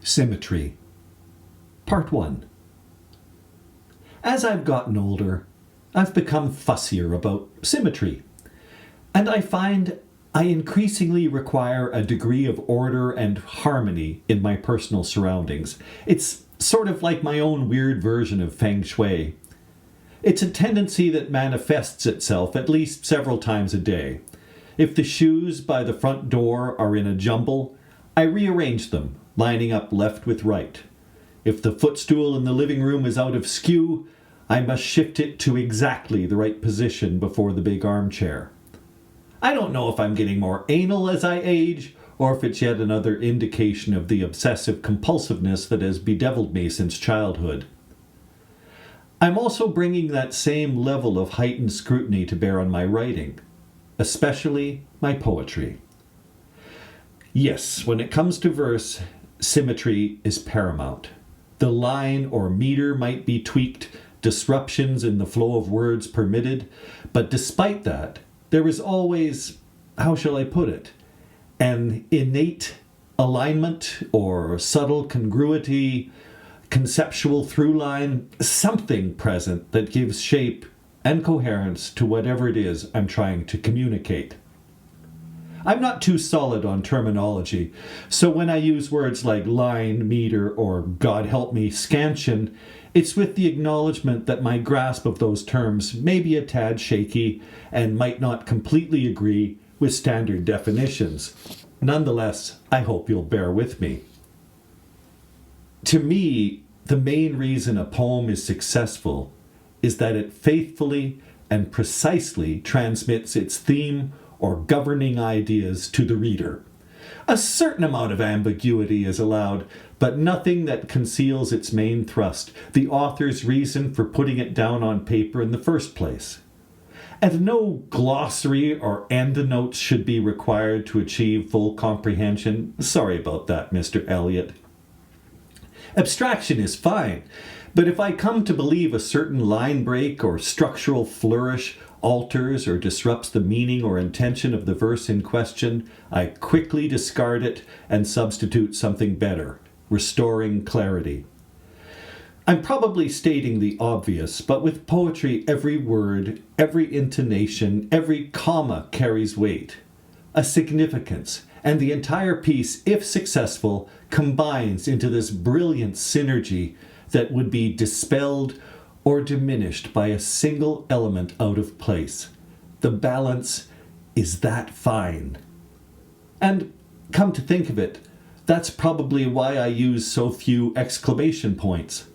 Symmetry. Part 1. As I've gotten older, I've become fussier about symmetry, and I find I increasingly require a degree of order and harmony in my personal surroundings. It's sort of like my own weird version of feng shui. It's a tendency that manifests itself at least several times a day. If the shoes by the front door are in a jumble, I rearrange them, lining up left with right. If the footstool in the living room is out of skew, I must shift it to exactly the right position before the big armchair. I don't know if I'm getting more anal as I age, or if it's yet another indication of the obsessive compulsiveness that has bedeviled me since childhood. I'm also bringing that same level of heightened scrutiny to bear on my writing, especially my poetry. Yes, when it comes to verse, symmetry is paramount. The line or meter might be tweaked, disruptions in the flow of words permitted, but despite that, there is always, how shall I put it, an innate alignment or subtle congruity, conceptual through line, something present that gives shape and coherence to whatever it is I'm trying to communicate. I'm not too solid on terminology, so when I use words like line, meter, or God help me, scansion, it's with the acknowledgement that my grasp of those terms may be a tad shaky and might not completely agree with standard definitions. Nonetheless, I hope you'll bear with me. To me, the main reason a poem is successful is that it faithfully and precisely transmits its theme or governing ideas to the reader. A certain amount of ambiguity is allowed, but nothing that conceals its main thrust, the author's reason for putting it down on paper in the first place. And no glossary or endnotes should be required to achieve full comprehension. Sorry about that, Mr. Eliot. Abstraction is fine, but if I come to believe a certain line break or structural flourish alters or disrupts the meaning or intention of the verse in question, I quickly discard it and substitute something better, restoring clarity. I'm probably stating the obvious, but with poetry, every word, every intonation, every comma carries weight, a significance, and the entire piece, if successful, combines into this brilliant synergy that would be dispelled or diminished by a single element out of place. The balance is that fine. And come to think of it, that's probably why I use so few exclamation points.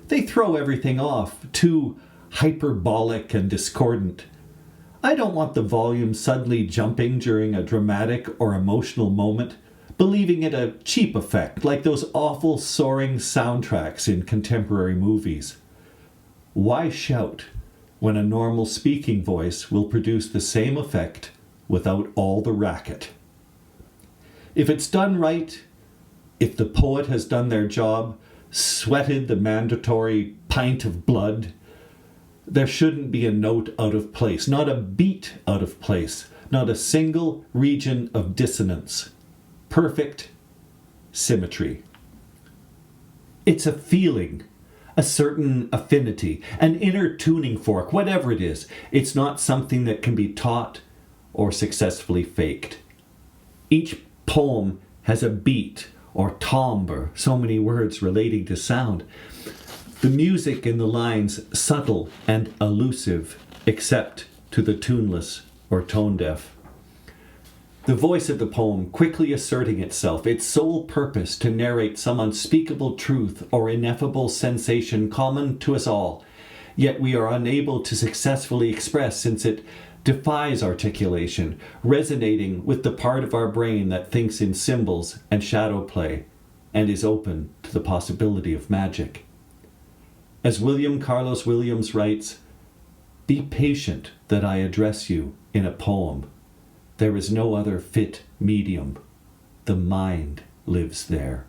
They throw everything off, too hyperbolic and discordant. I don't want the volume suddenly jumping during a dramatic or emotional moment, believing it a cheap effect, like those awful soaring soundtracks in contemporary movies. Why shout when a normal speaking voice will produce the same effect without all the racket? If it's done right, if the poet has done their job, sweated the mandatory pint of blood, there shouldn't be a note out of place, not a beat out of place, not a single region of dissonance. Perfect symmetry. It's a feeling, a certain affinity, an inner tuning fork, whatever it is. It's not something that can be taught or successfully faked. Each poem has a beat or timbre, so many words relating to sound. The music in the lines subtle and elusive, except to the tuneless or tone deaf. The voice of the poem quickly asserting itself, its sole purpose to narrate some unspeakable truth or ineffable sensation common to us all, yet we are unable to successfully express since it defies articulation, resonating with the part of our brain that thinks in symbols and shadow play, and is open to the possibility of magic. As William Carlos Williams writes, "Be patient that I address you in a poem. There is no other fit medium. The mind lives there."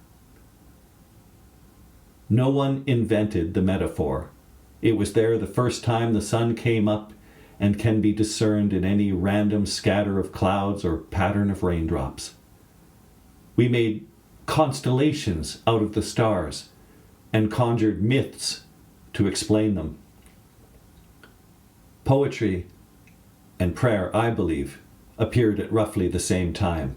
No one invented the metaphor. It was there the first time the sun came up and can be discerned in any random scatter of clouds or pattern of raindrops. We made constellations out of the stars and conjured myths to explain them. Poetry and prayer, I believe, appeared at roughly the same time,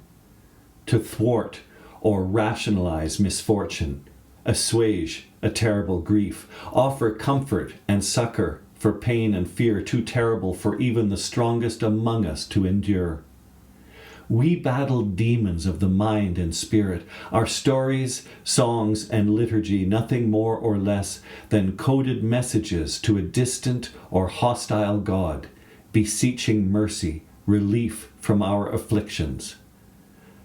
to thwart or rationalize misfortune, assuage a terrible grief, offer comfort and succor for pain and fear too terrible for even the strongest among us to endure. We battled demons of the mind and spirit, our stories, songs, and liturgy nothing more or less than coded messages to a distant or hostile God, beseeching mercy, relief from our afflictions.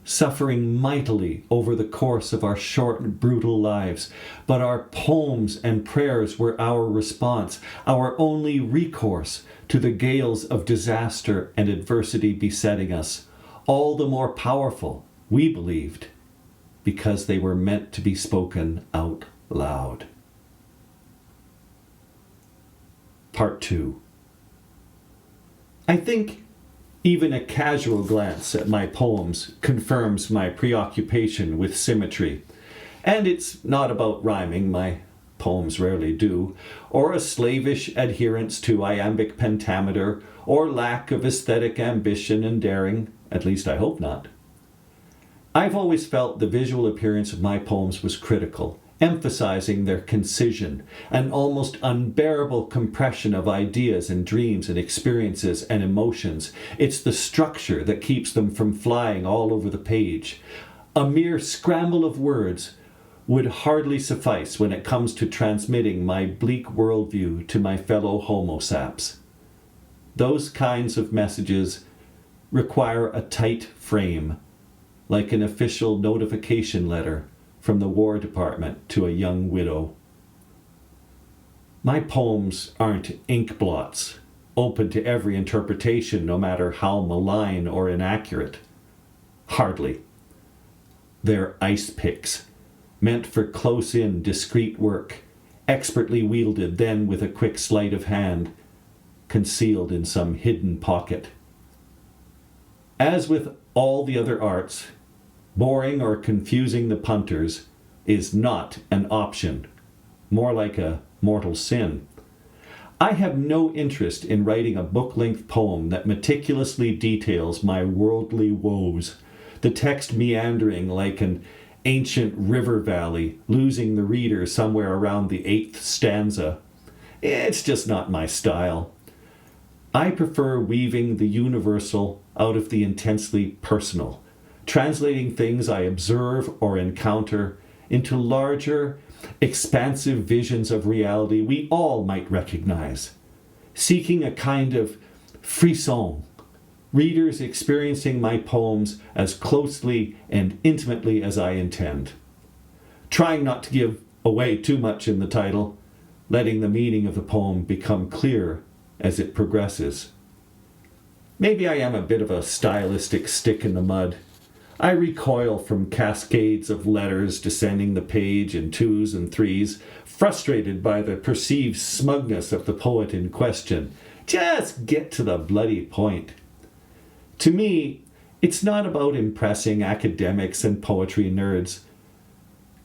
Suffering mightily over the course of our short and brutal lives, but our poems and prayers were our response, our only recourse to the gales of disaster and adversity besetting us, all the more powerful, we believed, because they were meant to be spoken out loud. Part 2. I think even a casual glance at my poems confirms my preoccupation with symmetry. And it's not about rhyming, my poems rarely do, or a slavish adherence to iambic pentameter, or lack of aesthetic ambition and daring, at least I hope not. I've always felt the visual appearance of my poems was critical, emphasizing their concision, an almost unbearable compression of ideas and dreams and experiences and emotions. It's the structure that keeps them from flying all over the page. A mere scramble of words would hardly suffice when it comes to transmitting my bleak worldview to my fellow Homo saps. Those kinds of messages require a tight frame, like an official notification letter from the War Department to a young widow. My poems aren't ink blots, open to every interpretation no matter how malign or inaccurate. Hardly. They're ice picks, meant for close-in, discreet work, expertly wielded then with a quick sleight of hand, concealed in some hidden pocket. As with all the other arts, boring or confusing the punters is not an option, more like a mortal sin. I have no interest in writing a book-length poem that meticulously details my worldly woes, the text meandering like an ancient river valley, losing the reader somewhere around the 8th stanza. It's just not my style. I prefer weaving the universal out of the intensely personal, translating things I observe or encounter into larger, expansive visions of reality we all might recognize, seeking a kind of frisson, readers experiencing my poems as closely and intimately as I intend. Trying not to give away too much in the title, letting the meaning of the poem become clear as it progresses. Maybe I am a bit of a stylistic stick in the mud. I recoil from cascades of letters descending the page in 2s and 3s, frustrated by the perceived smugness of the poet in question. Just get to the bloody point. To me, it's not about impressing academics and poetry nerds,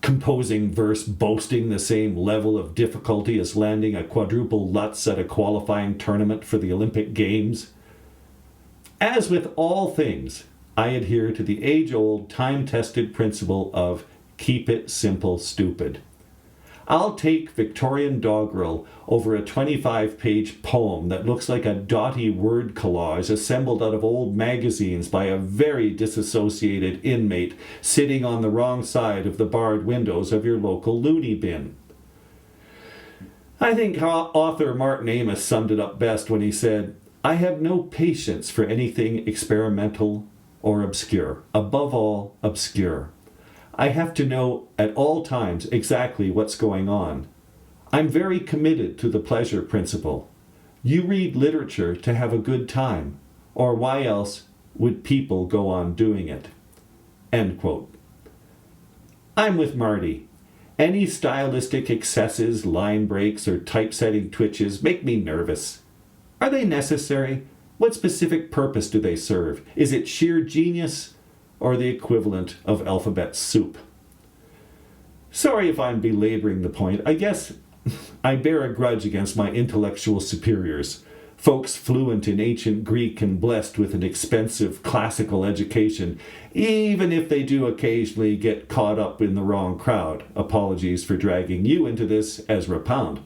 composing verse boasting the same level of difficulty as landing a quadruple Lutz at a qualifying tournament for the Olympic Games. As with all things, I adhere to the age-old, time-tested principle of keep it simple, stupid. I'll take Victorian doggerel over a 25-page poem that looks like a dotty word collage assembled out of old magazines by a very disassociated inmate sitting on the wrong side of the barred windows of your local loony bin. I think author Martin Amis summed it up best when he said, "I have no patience for anything experimental or obscure. Above all, obscure. I have to know at all times exactly what's going on. I'm very committed to the pleasure principle. You read literature to have a good time, or why else would people go on doing it?" End quote. I'm with Marty. Any stylistic excesses, line breaks, or typesetting twitches make me nervous. Are they necessary? What specific purpose do they serve? Is it sheer genius or the equivalent of alphabet soup? Sorry if I'm belaboring the point. I guess I bear a grudge against my intellectual superiors, folks fluent in ancient Greek and blessed with an expensive classical education, even if they do occasionally get caught up in the wrong crowd. Apologies for dragging you into this, Ezra Pound.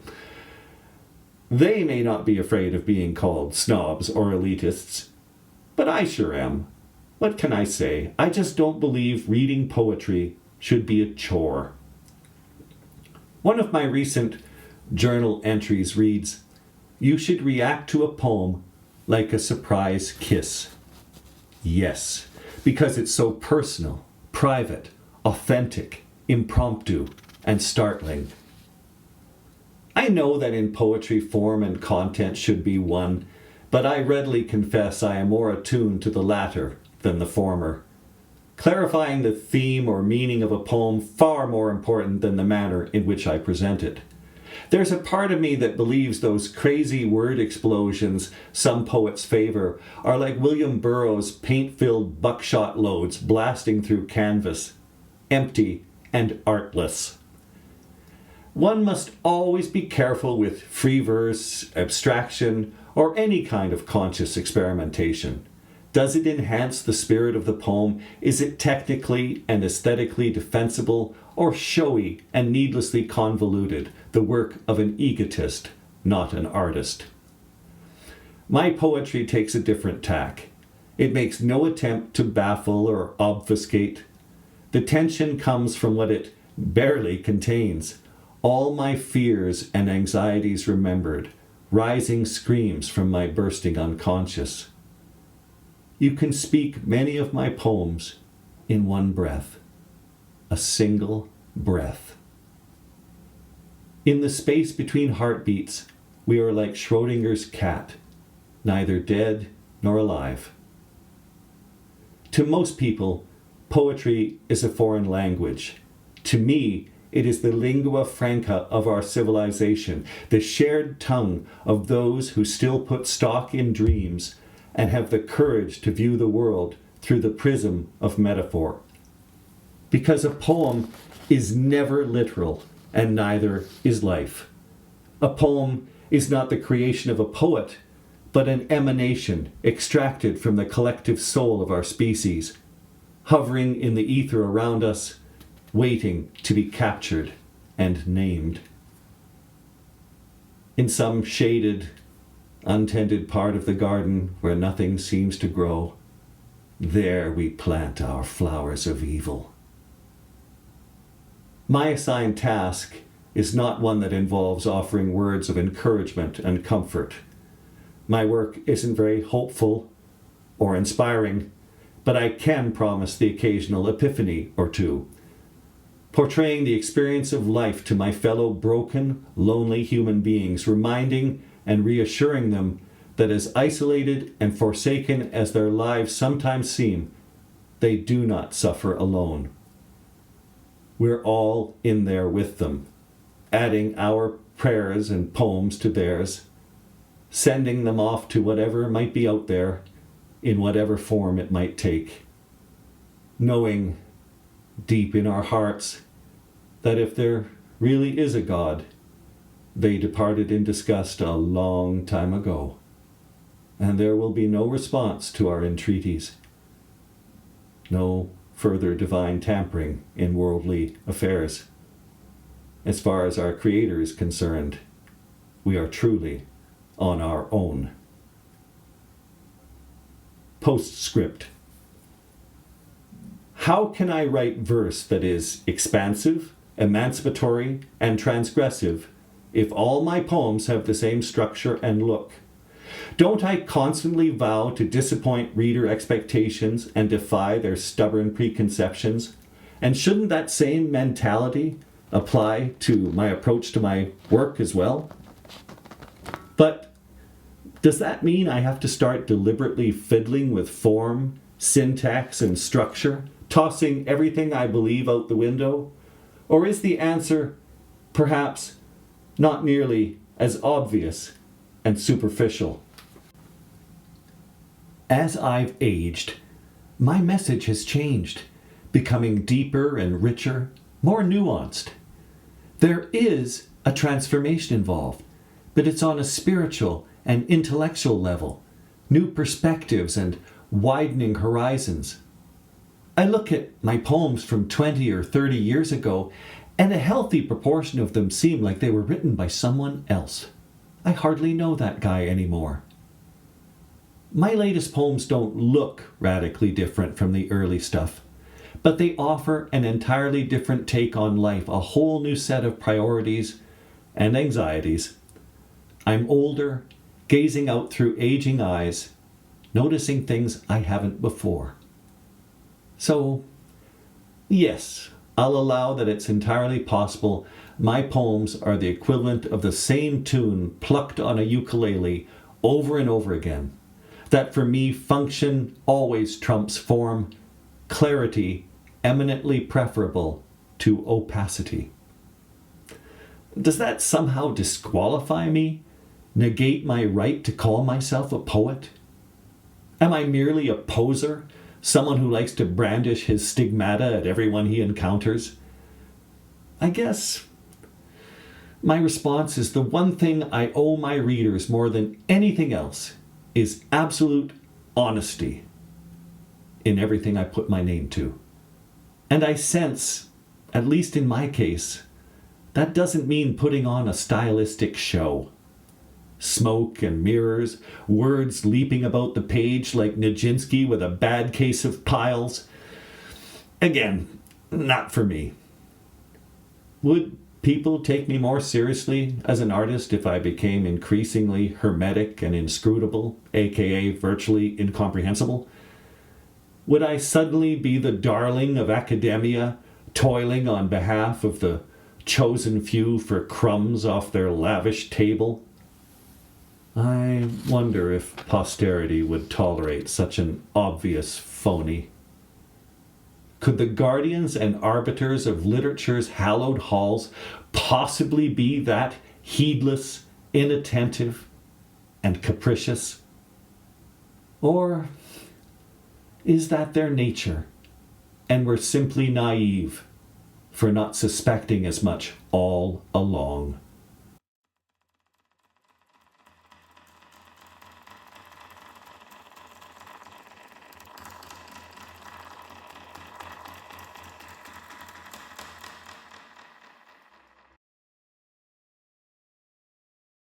They may not be afraid of being called snobs or elitists, but I sure am. What can I say? I just don't believe reading poetry should be a chore. One of my recent journal entries reads, "You should react to a poem like a surprise kiss." Yes, because it's so personal, private, authentic, impromptu, and startling. I know that in poetry form and content should be one, but I readily confess I am more attuned to the latter than the former. Clarifying the theme or meaning of a poem far more important than the manner in which I present it. There's a part of me that believes those crazy word explosions some poets favor are like William Burroughs' paint-filled buckshot loads blasting through canvas, empty and artless. One must always be careful with free verse, abstraction, or any kind of conscious experimentation. Does it enhance the spirit of the poem? Is it technically and aesthetically defensible, or showy and needlessly convoluted, the work of an egotist, not an artist? My poetry takes a different tack. It makes no attempt to baffle or obfuscate. The tension comes from what it barely contains. All my fears and anxieties remembered, rising screams from my bursting unconscious. You can speak many of my poems in one breath, a single breath. In the space between heartbeats, we are like Schrodinger's cat, neither dead nor alive. To most people, poetry is a foreign language. To me, it is the lingua franca of our civilization, the shared tongue of those who still put stock in dreams and have the courage to view the world through the prism of metaphor. Because a poem is never literal, and neither is life. A poem is not the creation of a poet, but an emanation extracted from the collective soul of our species, hovering in the ether around us, waiting to be captured and named. In some shaded, untended part of the garden where nothing seems to grow, there we plant our flowers of evil. My assigned task is not one that involves offering words of encouragement and comfort. My work isn't very hopeful or inspiring, but I can promise the occasional epiphany or two, portraying the experience of life to my fellow broken, lonely human beings, reminding and reassuring them that as isolated and forsaken as their lives sometimes seem, they do not suffer alone. We're all in there with them, adding our prayers and poems to theirs, sending them off to whatever might be out there, in whatever form it might take, knowing deep in our hearts that if there really is a God, they departed in disgust a long time ago, and there will be no response to our entreaties, no further divine tampering in worldly affairs. As far as our Creator is concerned, we are truly on our own. Postscript. How can I write verse that is expansive, emancipatory, and transgressive if all my poems have the same structure and look? Don't I constantly vow to disappoint reader expectations and defy their stubborn preconceptions? And shouldn't that same mentality apply to my approach to my work as well? But does that mean I have to start deliberately fiddling with form, syntax, and structure, tossing everything I believe out the window? Or is the answer perhaps not nearly as obvious and superficial? As I've aged, my message has changed, becoming deeper and richer, more nuanced. There is a transformation involved, but it's on a spiritual and intellectual level, new perspectives and widening horizons. I look at my poems from 20 or 30 years ago, and a healthy proportion of them seem like they were written by someone else. I hardly know that guy anymore. My latest poems don't look radically different from the early stuff, but they offer an entirely different take on life, a whole new set of priorities and anxieties. I'm older, gazing out through aging eyes, noticing things I haven't before. So, yes, I'll allow that it's entirely possible my poems are the equivalent of the same tune plucked on a ukulele over and over again. That for me, function always trumps form, clarity eminently preferable to opacity. Does that somehow disqualify me? Negate my right to call myself a poet? Am I merely a poser? Someone who likes to brandish his stigmata at everyone he encounters? I guess my response is the one thing I owe my readers more than anything else is absolute honesty in everything I put my name to. And I sense, at least in my case, that doesn't mean putting on a stylistic show. Smoke and mirrors, words leaping about the page like Nijinsky with a bad case of piles. Again, not for me. Would people take me more seriously as an artist if I became increasingly hermetic and inscrutable, aka virtually incomprehensible? Would I suddenly be the darling of academia, toiling on behalf of the chosen few for crumbs off their lavish table? I wonder if posterity would tolerate such an obvious phony. Could the guardians and arbiters of literature's hallowed halls possibly be that heedless, inattentive, and capricious? Or is that their nature, and we're simply naive for not suspecting as much all along?